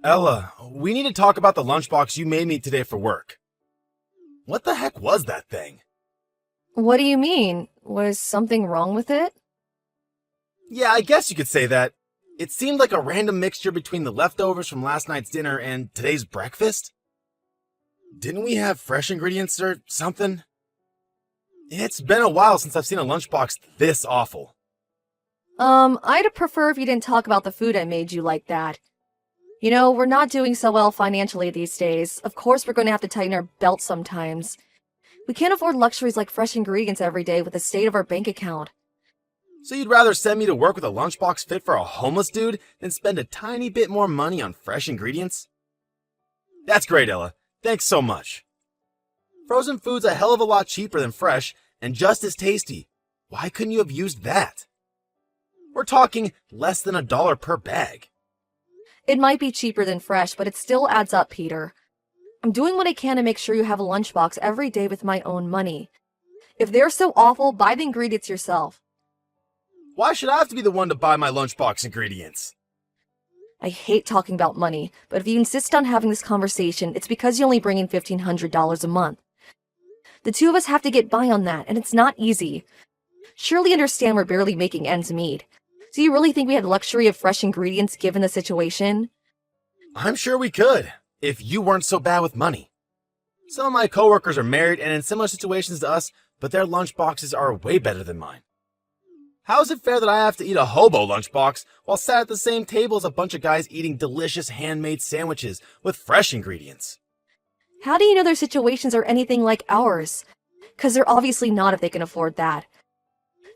Ella, we need to talk about the lunchbox you made me today for work. What the heck was that thing? What do you mean? Was something wrong with it? Yeah, I guess you could say that. It seemed like a random mixture between the leftovers from last night's dinner and today's breakfast. Didn't we have fresh ingredients or something? It's been a while since I've seen a lunchbox this awful. I'd prefer if you didn't talk about the food I made you like that. You know, we're not doing so well financially these days. Of course we're going to have to tighten our belts sometimes. We can't afford luxuries like fresh ingredients every day with the state of our bank account. So you'd rather send me to work with a lunchbox fit for a homeless dude than spend a tiny bit more money on fresh ingredients? That's great, Ella. Thanks so much. Frozen food's a hell of a lot cheaper than fresh and just as tasty. Why couldn't you have used that? We're talking less than $1 per bag. It might be cheaper than fresh, but it still adds up, Peter. I'm doing what I can to make sure you have a lunchbox every day with my own money. If they're so awful, buy the ingredients yourself. Why should I have to be the one to buy my lunchbox ingredients? I hate talking about money, but if you insist on having this conversation, it's because you only bring in $1,500 a month. The two of us have to get by on that, and it's not easy. Surely understand we're barely making ends meet. Do you really think we had the luxury of fresh ingredients given the situation? I'm sure we could, if you weren't so bad with money. Some of my coworkers are married and in similar situations to us, but their lunchboxes are way better than mine. How is it fair that I have to eat a hobo lunchbox while sat at the same table as a bunch of guys eating delicious handmade sandwiches with fresh ingredients? How do you know their situations are anything like ours? 'Cause they're obviously not if they can afford that.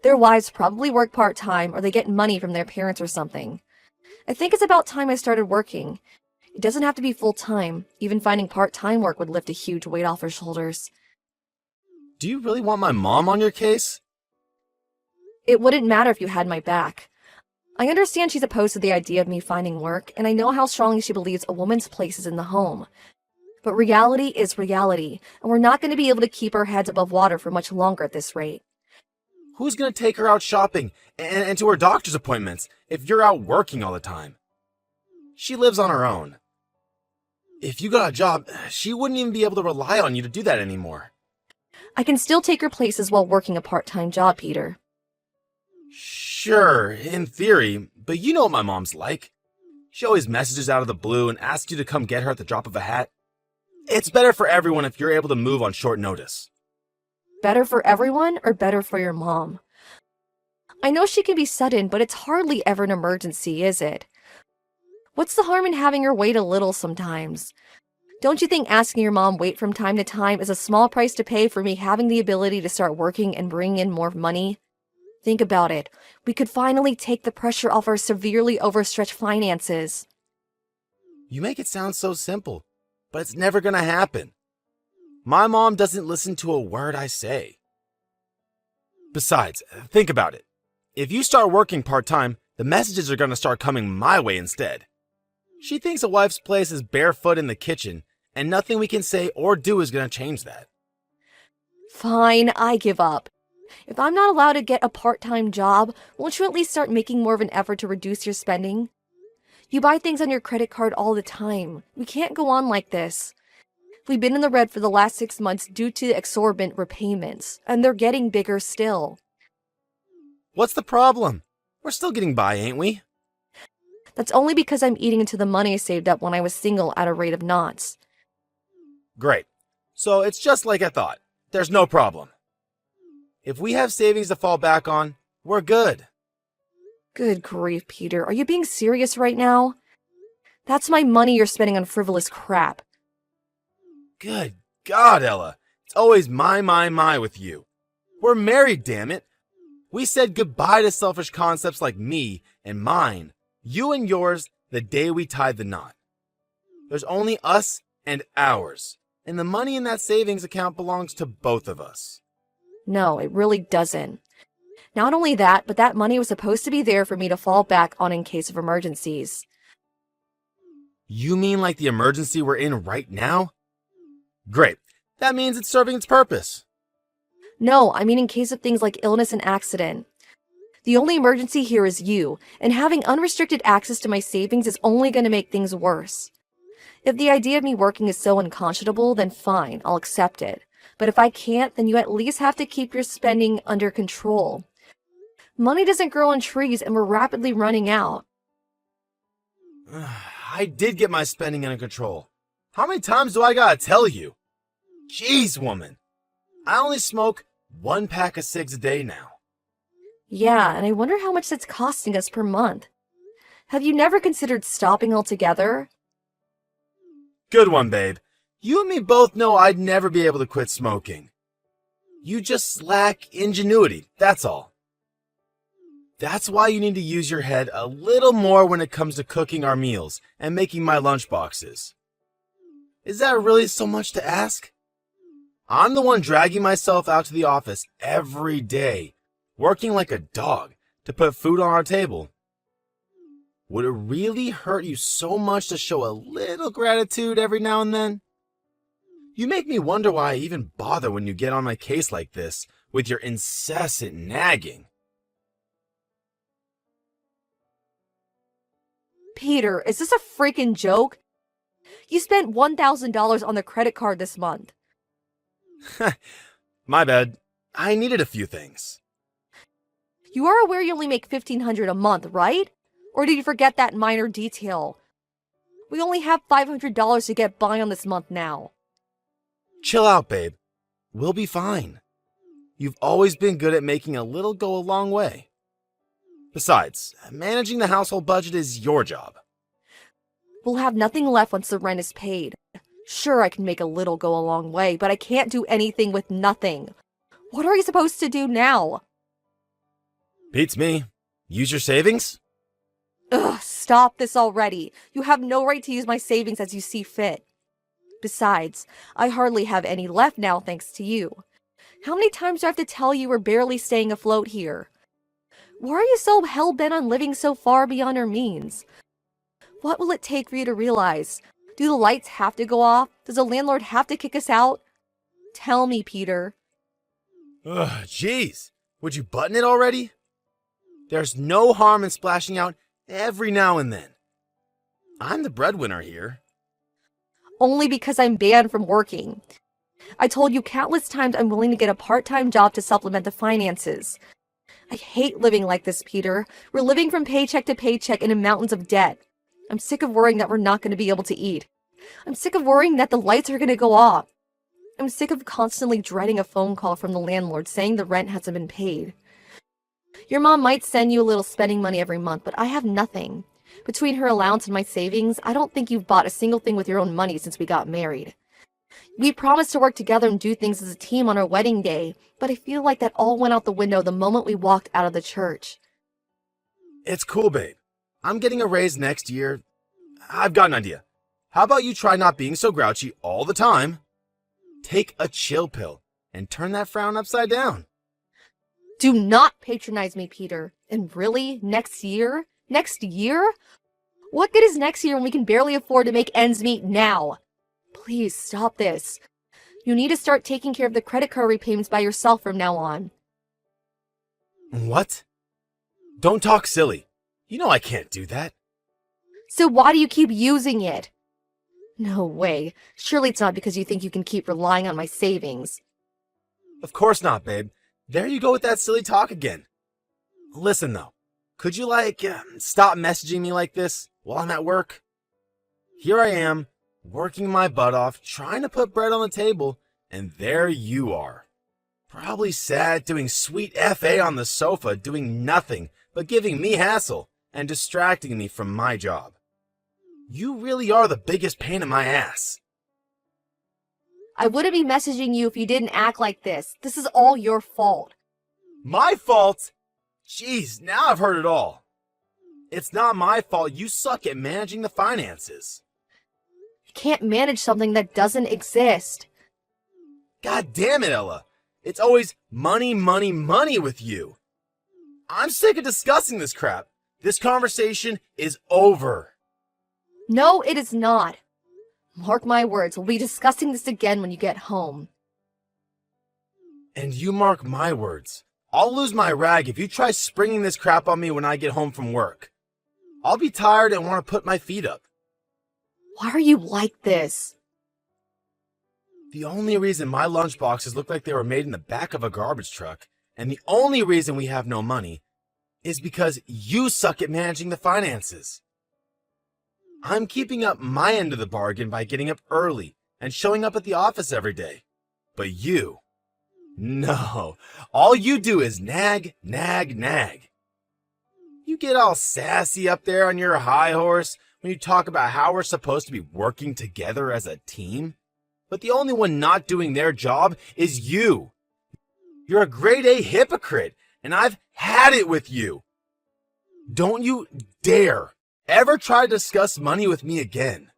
Their wives probably work part-time or they get money from their parents or something. I think it's about time I started working. It doesn't have to be full-time. Even finding part-time work would lift a huge weight off our shoulders. Do you really want my mom on your case? It wouldn't matter if you had my back. I understand she's opposed to the idea of me finding work, and I know how strongly she believes a woman's place is in the home. But reality is reality, and we're not going to be able to keep our heads above water for much longer at this rate. Who's going to take her out shopping and to her doctor's appointments if you're out working all the time? She lives on her own. If you got a job, she wouldn't even be able to rely on you to do that anymore. I can still take her places while working a part-time job, Peter. Sure, in theory, but you know what my mom's like. She always messages out of the blue and asks you to come get her at the drop of a hat. It's better for everyone if you're able to move on short notice. Better for everyone or better for your mom? I know she can be sudden, but it's hardly ever an emergency, is it? What's the harm in having her wait a little sometimes? Don't you think asking your mom wait from time to time is a small price to pay for me having the ability to start working and bring in more money? Think about it. We could finally take the pressure off our severely overstretched finances. You make it sound so simple, but it's never gonna happen. My mom doesn't listen to a word I say. Besides, think about it. If you start working part-time, the messages are gonna start coming my way instead. She thinks a wife's place is barefoot in the kitchen, and nothing we can say or do is gonna change that. Fine, I give up. If I'm not allowed to get a part-time job, won't you at least start making more of an effort to reduce your spending? You buy things on your credit card all the time. We can't go on like this. We've been in the red for the last 6 months due to exorbitant repayments, and they're getting bigger still. What's the problem? We're still getting by, ain't we? That's only because I'm eating into the money I saved up when I was single at a rate of knots. Great. So it's just like I thought. There's no problem. If we have savings to fall back on, we're good. Good grief, Peter. Are you being serious right now? That's my money you're spending on frivolous crap. Good God, Ella. It's always my with you. We're married, damn it. We said goodbye to selfish concepts like me and mine, you and yours, the day we tied the knot. There's only us and ours, and the money in that savings account belongs to both of us. No, it really doesn't. Not only that, but that money was supposed to be there for me to fall back on in case of emergencies. You mean like the emergency we're in right now? Great. That means it's serving its purpose. No, I mean in case of things like illness and accident. The only emergency here is you, and having unrestricted access to my savings is only going to make things worse. If the idea of me working is so unconscionable, then fine, I'll accept it. But if I can't, then you at least have to keep your spending under control. Money doesn't grow on trees, and we're rapidly running out. I did get my spending under control. How many times do I gotta tell you? Jeez, woman. I only smoke 1 pack of cigs a day now. Yeah, and I wonder how much that's costing us per month. Have you never considered stopping altogether? Good one, babe. You and me both know I'd never be able to quit smoking. You just lack ingenuity, that's all. That's why you need to use your head a little more when it comes to cooking our meals and making my lunch boxes. Is that really so much to ask? I'm the one dragging myself out to the office every day, working like a dog to put food on our table. Would it really hurt you so much to show a little gratitude every now and then? You make me wonder why I even bother when you get on my case like this with your incessant nagging. Peter, is this a freaking joke? You spent $1,000 on the credit card this month. My bad. I needed a few things. You are aware you only make $1,500 a month, right? Or did you forget that minor detail? We only have $500 to get by on this month now. Chill out, babe. We'll be fine. You've always been good at making a little go a long way. Besides, managing the household budget is your job. We'll have nothing left once the rent is paid. Sure, I can make a little go a long way, but I can't do anything with nothing. What are you supposed to do now? Beats me. Use your savings? Ugh, stop this already. You have no right to use my savings as you see fit. Besides, I hardly have any left now thanks to you. How many times do I have to tell you we're barely staying afloat here? Why are you so hell-bent on living so far beyond our means? What will it take for you to realize? Do the lights have to go off? Does the landlord have to kick us out? Tell me, Peter. Ugh, jeez. Would you button it already? There's no harm in splashing out every now and then. I'm the breadwinner here. Only because I'm banned from working. I told you countless times I'm willing to get a part-time job to supplement the finances. I hate living like this, Peter. We're living from paycheck to paycheck and in mountains of debt. I'm sick of worrying that we're not going to be able to eat. I'm sick of worrying that the lights are going to go off. I'm sick of constantly dreading a phone call from the landlord saying the rent hasn't been paid. Your mom might send you a little spending money every month, but I have nothing. Between her allowance and my savings, I don't think you've bought a single thing with your own money since we got married. We promised to work together and do things as a team on our wedding day, but I feel like that all went out the window the moment we walked out of the church. It's cool, babe. I'm getting a raise next year. I've got an idea. How about you try not being so grouchy all the time? Take a chill pill and turn that frown upside down. Do not patronize me, Peter. And really, next year? Next year? What good is next year when we can barely afford to make ends meet now? Please stop this. You need to start taking care of the credit card repayments by yourself from now on. What? Don't talk silly. You know I can't do that. So why do you keep using it? No way. Surely it's not because you think you can keep relying on my savings. Of course not, babe. There you go with that silly talk again. Listen, though. Could you, stop messaging me like this while I'm at work? Here I am, working my butt off, trying to put bread on the table, and there you are. Probably sad, doing sweet FA on the sofa, doing nothing but giving me hassle and distracting me from my job. You really are the biggest pain in my ass. I wouldn't be messaging you if you didn't act like this. This is all your fault. My fault? Jeez, now I've heard it all. It's not my fault. You suck at managing the finances. You can't manage something that doesn't exist. God damn it, Ella. It's always money, money, money with you. I'm sick of discussing this crap. This conversation is over. No, it is not. Mark my words, we'll be discussing this again when you get home. And you mark my words. I'll lose my rag if you try springing this crap on me when I get home from work. I'll be tired and want to put my feet up. Why are you like this? The only reason my lunchboxes look like they were made in the back of a garbage truck, and the only reason we have no money, is because you suck at managing the finances. I'm keeping up my end of the bargain by getting up early and showing up at the office every day. But you, no, all you do is nag, nag, nag. You get all sassy up there on your high horse when you talk about how we're supposed to be working together as a team. But the only one not doing their job is you. You're a grade A hypocrite, and I've had it with you. Don't you dare ever try to discuss money with me again.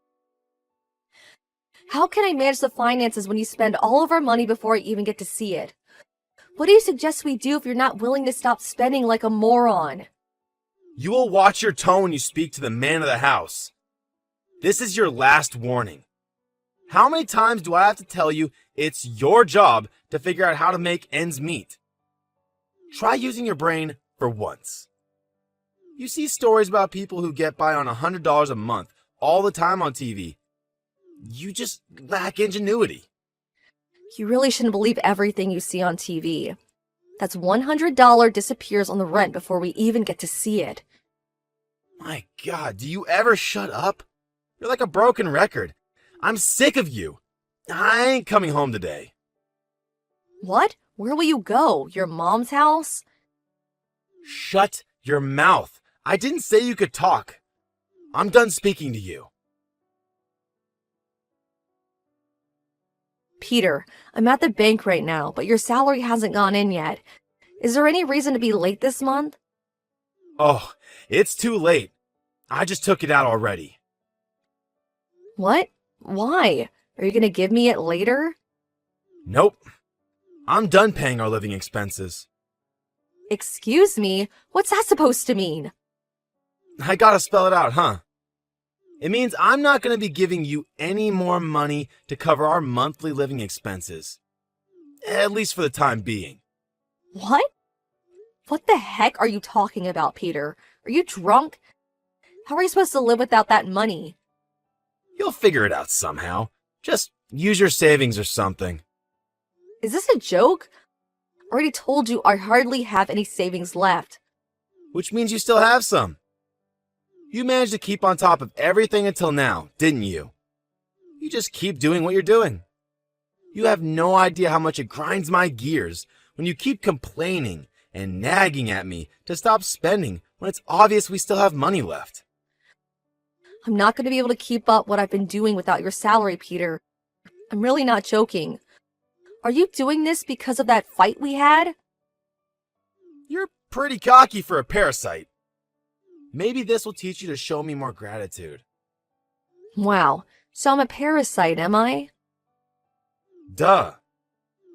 How can I manage the finances when you spend all of our money before I even get to see it? What do you suggest we do if you're not willing to stop spending like a moron? You will watch your tone when you speak to the man of the house. This is your last warning. How many times do I have to tell you it's your job to figure out how to make ends meet? Try using your brain for once. You see stories about people who get by on $100 a month all the time on TV. You just lack ingenuity. You really shouldn't believe everything you see on TV. That's $100 disappears on the rent before we even get to see it. My God, do you ever shut up? You're like a broken record. I'm sick of you. I ain't coming home today. What? Where will you go? Your mom's house? Shut your mouth. I didn't say you could talk. I'm done speaking to you. Peter, I'm at the bank right now, but your salary hasn't gone in yet. Is there any reason to be late this month? Oh, it's too late. I just took it out already. What? Why? Are you going to give me it later? Nope. I'm done paying our living expenses. Excuse me? What's that supposed to mean? I gotta spell it out, huh? It means I'm not gonna be giving you any more money to cover our monthly living expenses. At least for the time being. What? What the heck are you talking about, Peter? Are you drunk? How are you supposed to live without that money? You'll figure it out somehow. Just use your savings or something. Is this a joke? I already told you I hardly have any savings left. Which means you still have some. You managed to keep on top of everything until now, didn't you? You just keep doing what you're doing. You have no idea how much it grinds my gears when you keep complaining and nagging at me to stop spending when it's obvious we still have money left. I'm not going to be able to keep up what I've been doing without your salary, Peter. I'm really not joking. Are you doing this because of that fight we had? You're pretty cocky for a parasite. Maybe this will teach you to show me more gratitude. Wow, so I'm a parasite, am I? Duh.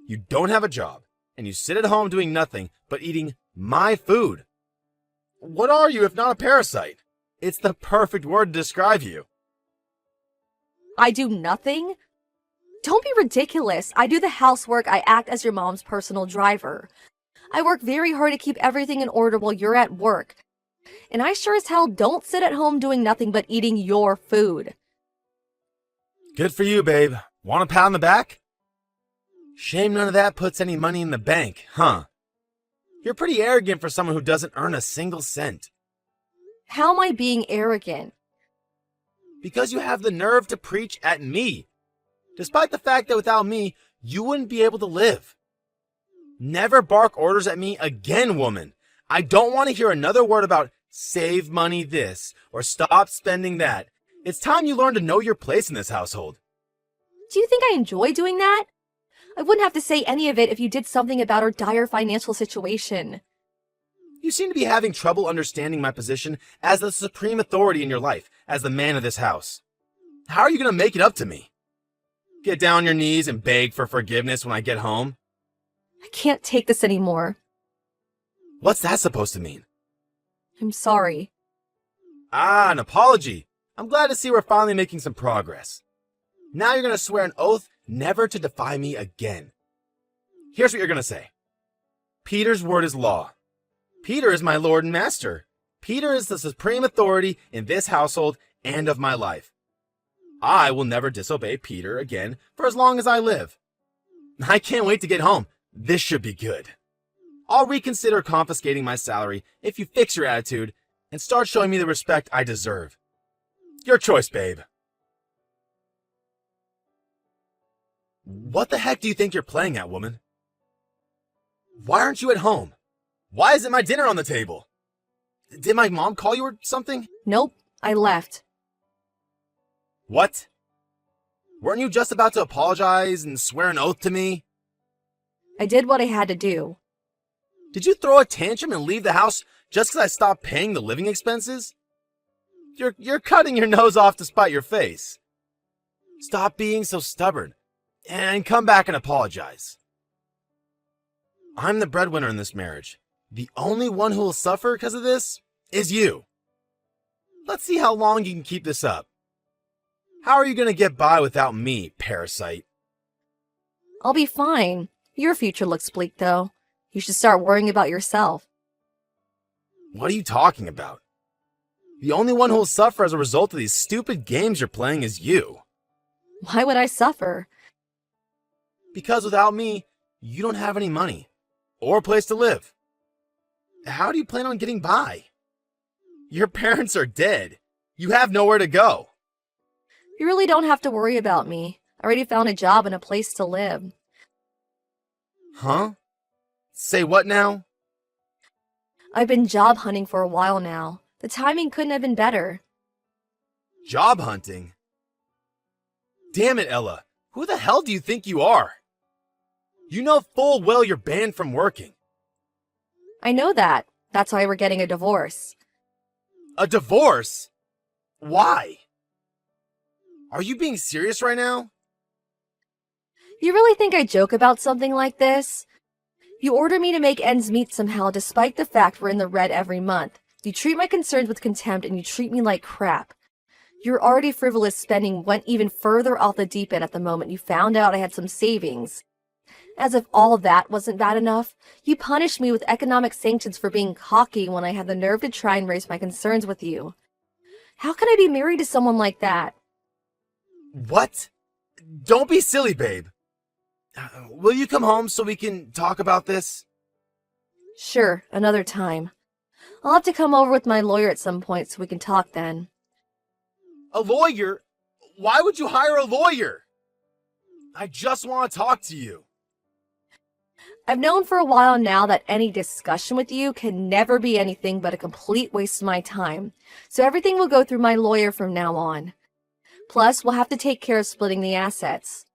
You don't have a job, and you sit at home doing nothing but eating my food. What are you if not a parasite? It's the perfect word to describe you. I do nothing? Don't be ridiculous. I do the housework. I act as your mom's personal driver. I work very hard to keep everything in order while you're at work. And I sure as hell don't sit at home doing nothing but eating your food. Good for you, babe. Want a pat on the back? Shame none of that puts any money in the bank, huh? You're pretty arrogant for someone who doesn't earn a single cent. How am I being arrogant? Because you have the nerve to preach at me, despite the fact that without me, you wouldn't be able to live. Never bark orders at me again, woman. I don't want to hear another word about save money this or stop spending that. It's time you learn to know your place in this household. Do you think I enjoy doing that? I wouldn't have to say any of it if you did something about our dire financial situation. You seem to be having trouble understanding my position as the supreme authority in your life, as the man of this house. How are you going to make it up to me? Get down on your knees and beg for forgiveness when I get home? I can't take this anymore. What's that supposed to mean? I'm sorry. Ah, an apology. I'm glad to see we're finally making some progress. Now you're going to swear an oath never to defy me again. Here's what you're going to say. Peter's word is law. Peter is my Lord and Master. Peter is the supreme authority in this household and of my life. I will never disobey Peter again for as long as I live. I can't wait to get home. This should be good. I'll reconsider confiscating my salary if you fix your attitude and start showing me the respect I deserve. Your choice, babe. What the heck do you think you're playing at, woman? Why aren't you at home? Why isn't my dinner on the table? Did my mom call you or something? Nope, I left. What? Weren't you just about to apologize and swear an oath to me? I did what I had to do. Did you throw a tantrum and leave the house just because I stopped paying the living expenses? You're cutting your nose off to spite your face. Stop being so stubborn and come back and apologize. I'm the breadwinner in this marriage. The only one who will suffer because of this is you. Let's see how long you can keep this up. How are you going to get by without me, parasite? I'll be fine. Your future looks bleak, though. You should start worrying about yourself. What are you talking about? The only one who will suffer as a result of these stupid games you're playing is you. Why would I suffer? Because without me, you don't have any money or a place to live. How do you plan on getting by? Your parents are dead. You have nowhere to go. You really don't have to worry about me. I already found a job and a place to live. Huh? Say what now? I've been job hunting for a while now. The timing couldn't have been better. Job hunting? Damn it, Ella. Who the hell do you think you are? You know full well you're banned from working. I know that. That's why we're getting a divorce. A divorce? Why? Are you being serious right now? You really think I joke about something like this? You order me to make ends meet somehow despite the fact we're in the red every month. You treat my concerns with contempt and you treat me like crap. Your already frivolous spending went even further off the deep end at the moment you found out I had some savings. As if all that wasn't bad enough, you punished me with economic sanctions for being cocky when I had the nerve to try and raise my concerns with you. How can I be married to someone like that? What? Don't be silly, babe. Will you come home so we can talk about this? Sure, another time. I'll have to come over with my lawyer at some point so we can talk then. A lawyer? Why would you hire a lawyer? I just want to talk to you. I've known for a while now that any discussion with you can never be anything but a complete waste of my time, so everything will go through my lawyer from now on. Plus, we'll have to take care of splitting the assets.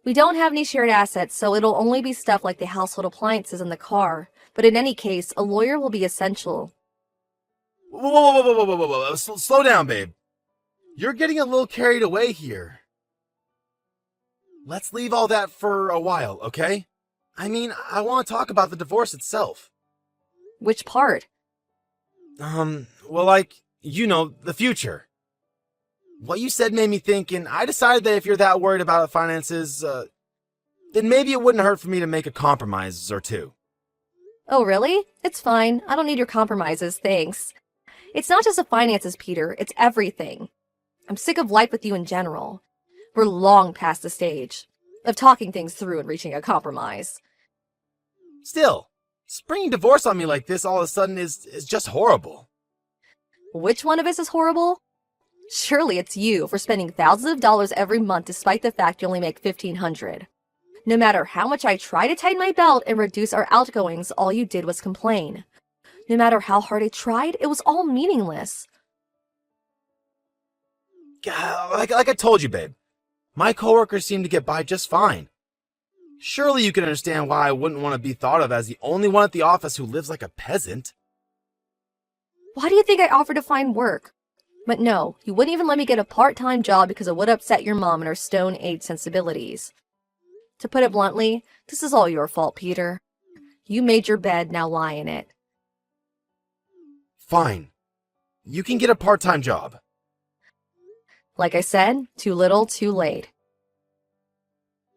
We don't have any shared assets, so it'll only be stuff like the household appliances and the car, but in any case, a lawyer will be essential. Whoa. Slow down, babe. You're getting a little carried away here. Let's leave all that for a while, okay? I mean, I want to talk about the divorce itself. Which part? Well, the future. What you said made me think, and I decided that if you're that worried about the finances, then maybe it wouldn't hurt for me to make a compromise or two. Oh, really? It's fine. I don't need your compromises, thanks. It's not just the finances, Peter. It's everything. I'm sick of life with you in general. We're long past the stage of talking things through and reaching a compromise. Still, springing divorce on me like this all of a sudden is just horrible. Which one of us is horrible? Surely it's you for spending thousands of dollars every month despite the fact you only make $1,500. No matter how much I try to tighten my belt and reduce our outgoings, all you did was complain. No matter how hard I tried, it was all meaningless. Like I told you, babe, my coworkers seem to get by just fine. Surely you can understand why I wouldn't want to be thought of as the only one at the office who lives like a peasant. Why do you think I offered to find work? But no, you wouldn't even let me get a part-time job because it would upset your mom and her stone-age sensibilities. To put it bluntly, this is all your fault, Peter. You made your bed, now lie in it. Fine. You can get a part-time job. Like I said, too little, too late.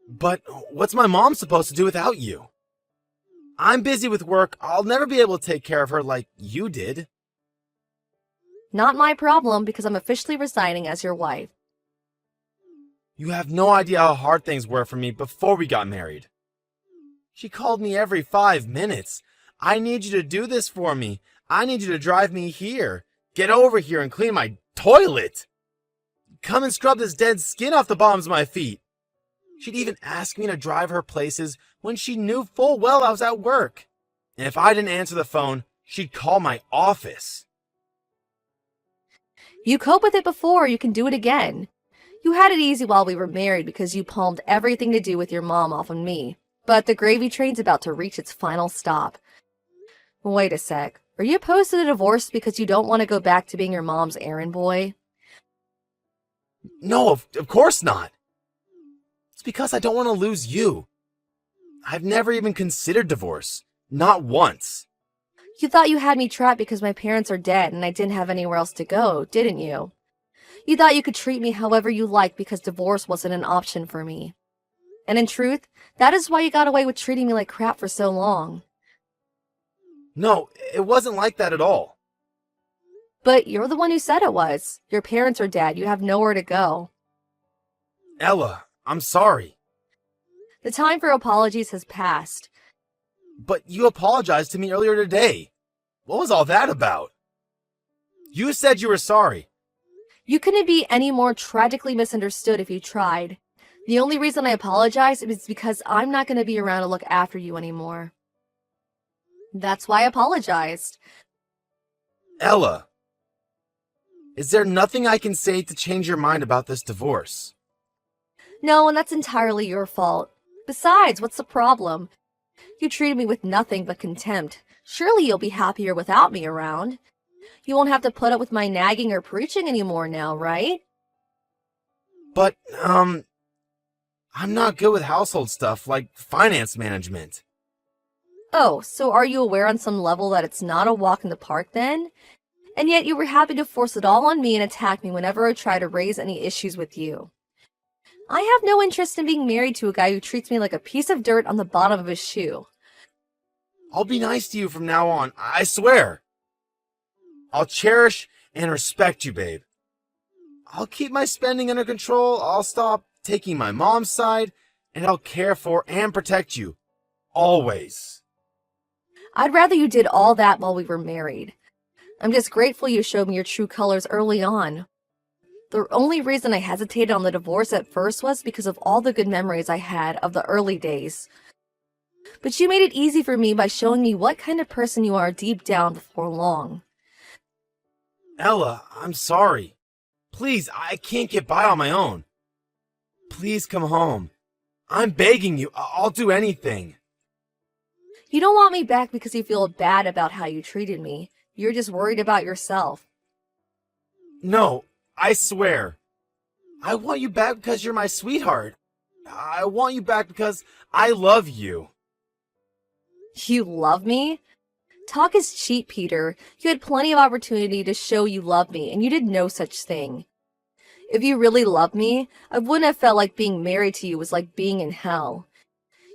But what's my mom supposed to do without you? I'm busy with work. I'll never be able to take care of her like you did. Not my problem because I'm officially resigning as your wife. You have no idea how hard things were for me before we got married. She called me every 5 minutes. I need you to do this for me. I need you to drive me here. Get over here and clean my toilet. Come and scrub this dead skin off the bottoms of my feet. She'd even ask me to drive her places when she knew full well I was at work. And if I didn't answer the phone, she'd call my office. You cope with it before, you can do it again. You had it easy while we were married because you palmed everything to do with your mom off on me. But the gravy train's about to reach its final stop. Wait a sec. Are you opposed to the divorce because you don't want to go back to being your mom's errand boy? No, of course not. It's because I don't want to lose you. I've never even considered divorce. Not once. You thought you had me trapped because my parents are dead and I didn't have anywhere else to go, didn't you? You thought you could treat me however you liked because divorce wasn't an option for me. And in truth, that is why you got away with treating me like crap for so long. No, it wasn't like that at all. But you're the one who said it was. Your parents are dead. You have nowhere to go. Ella, I'm sorry. The time for apologies has passed. But you apologized to me earlier today. What was all that about? You said you were sorry. You couldn't be any more tragically misunderstood if you tried. The only reason I apologize is because I'm not going to be around to look after you anymore. That's why I apologized. Ella, is there nothing I can say to change your mind about this divorce? No, and that's entirely your fault. Besides, what's the problem? You treated me with nothing but contempt. Surely you'll be happier without me around. You won't have to put up with my nagging or preaching anymore now, right? But, I'm not good with household stuff like finance management. Oh, so are you aware on some level that it's not a walk in the park then? And yet you were happy to force it all on me and attack me whenever I try to raise any issues with you. I have no interest in being married to a guy who treats me like a piece of dirt on the bottom of his shoe. I'll be nice to you from now on, I swear. I'll cherish and respect you, babe. I'll keep my spending under control, I'll stop taking my mom's side, and I'll care for and protect you. Always. I'd rather you did all that while we were married. I'm just grateful you showed me your true colors early on. The only reason I hesitated on the divorce at first was because of all the good memories I had of the early days. But you made it easy for me by showing me what kind of person you are deep down before long. Ella, I'm sorry. Please, I can't get by on my own. Please come home. I'm begging you. I'll do anything. You don't want me back because you feel bad about how you treated me. You're just worried about yourself. No, I swear. I want you back because you're my sweetheart. I want you back because I love you. You love me? Talk is cheap, Peter. You had plenty of opportunity to show you love me, and you did no such thing. If you really loved me, I wouldn't have felt like being married to you was like being in hell.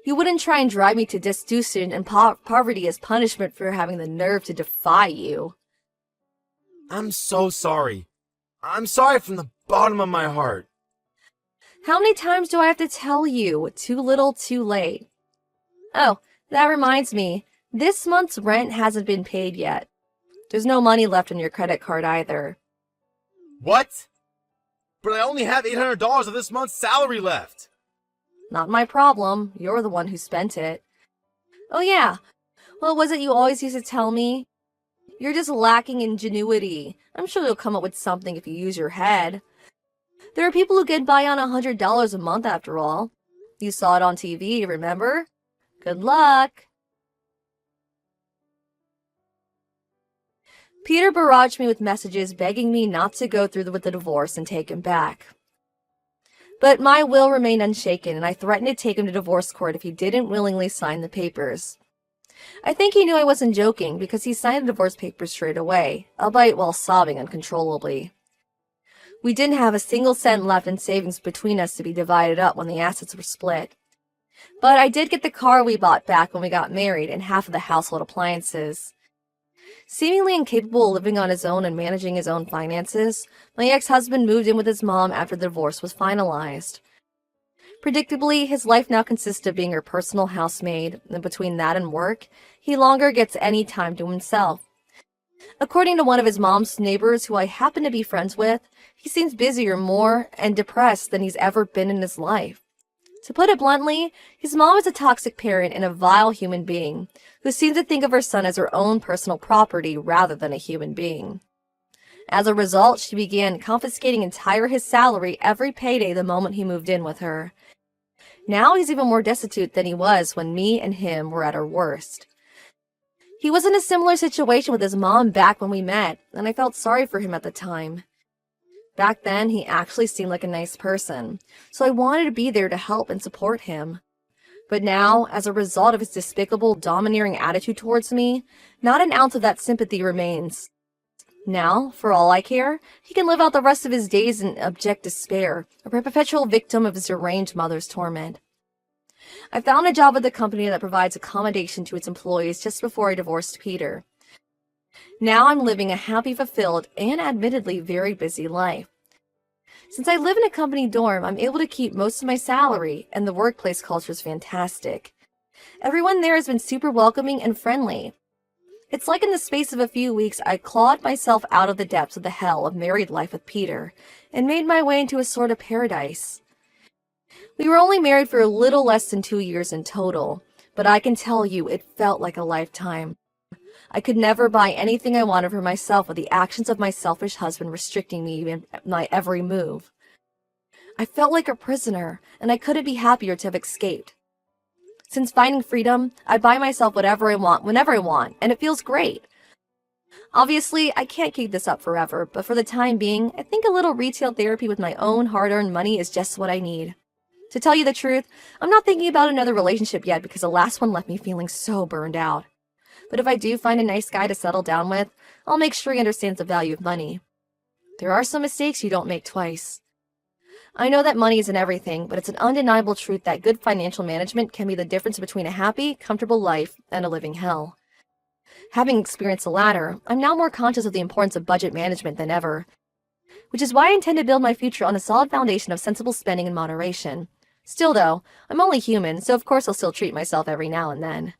You wouldn't try and drive me to destitution and poverty as punishment for having the nerve to defy you. I'm so sorry. I'm sorry from the bottom of my heart. How many times do I have to tell you? Too little, too late. Oh, that reminds me. This month's rent hasn't been paid yet. There's no money left on your credit card either. What? But I only have $800 of this month's salary left. Not my problem. You're the one who spent it. Oh yeah. What was it you always used to tell me? You're just lacking ingenuity. I'm sure you'll come up with something if you use your head. There are people who get by on $100 a month after all. You saw it on TV, remember? Good luck. Peter barraged me with messages begging me not to go through with the divorce and take him back. But my will remained unshaken, and I threatened to take him to divorce court if he didn't willingly sign the papers. I think he knew I wasn't joking because he signed the divorce papers straight away, albeit while sobbing uncontrollably. We didn't have a single cent left in savings between us to be divided up when the assets were split. But I did get the car we bought back when we got married and half of the household appliances. Seemingly incapable of living on his own and managing his own finances, my ex-husband moved in with his mom after the divorce was finalized. Predictably, his life now consists of being her personal housemaid, and between that and work, he longer gets any time to himself. According to one of his mom's neighbors who I happen to be friends with, he seems busier, more, and depressed than he's ever been in his life. To put it bluntly, his mom is a toxic parent and a vile human being who seems to think of her son as her own personal property rather than a human being. As a result, she began confiscating entire his salary every payday the moment he moved in with her. Now he's even more destitute than he was when me and him were at our worst. He was in a similar situation with his mom back when we met, and I felt sorry for him at the time. Back then, he actually seemed like a nice person, so I wanted to be there to help and support him. But now, as a result of his despicable, domineering attitude towards me, not an ounce of that sympathy remains. Now, for all I care, he can live out the rest of his days in abject despair, a perpetual victim of his deranged mother's torment. I found a job with a company that provides accommodation to its employees just before I divorced Peter. Now I'm living a happy, fulfilled, and admittedly very busy life. Since I live in a company dorm, I'm able to keep most of my salary, and the workplace culture is fantastic. Everyone there has been super welcoming and friendly. It's like in the space of a few weeks, I clawed myself out of the depths of the hell of married life with Peter, and made my way into a sort of paradise. We were only married for a little less than 2 years in total, but I can tell you it felt like a lifetime. I could never buy anything I wanted for myself with the actions of my selfish husband restricting me in my every move. I felt like a prisoner, and I couldn't be happier to have escaped. Since finding freedom, I buy myself whatever I want, whenever I want, and it feels great. Obviously, I can't keep this up forever, but for the time being, I think a little retail therapy with my own hard-earned money is just what I need. To tell you the truth, I'm not thinking about another relationship yet because the last one left me feeling so burned out. But if I do find a nice guy to settle down with, I'll make sure he understands the value of money. There are some mistakes you don't make twice. I know that money isn't everything, but it's an undeniable truth that good financial management can be the difference between a happy, comfortable life and a living hell. Having experienced the latter, I'm now more conscious of the importance of budget management than ever, which is why I intend to build my future on a solid foundation of sensible spending and moderation. Still though, I'm only human, so of course I'll still treat myself every now and then.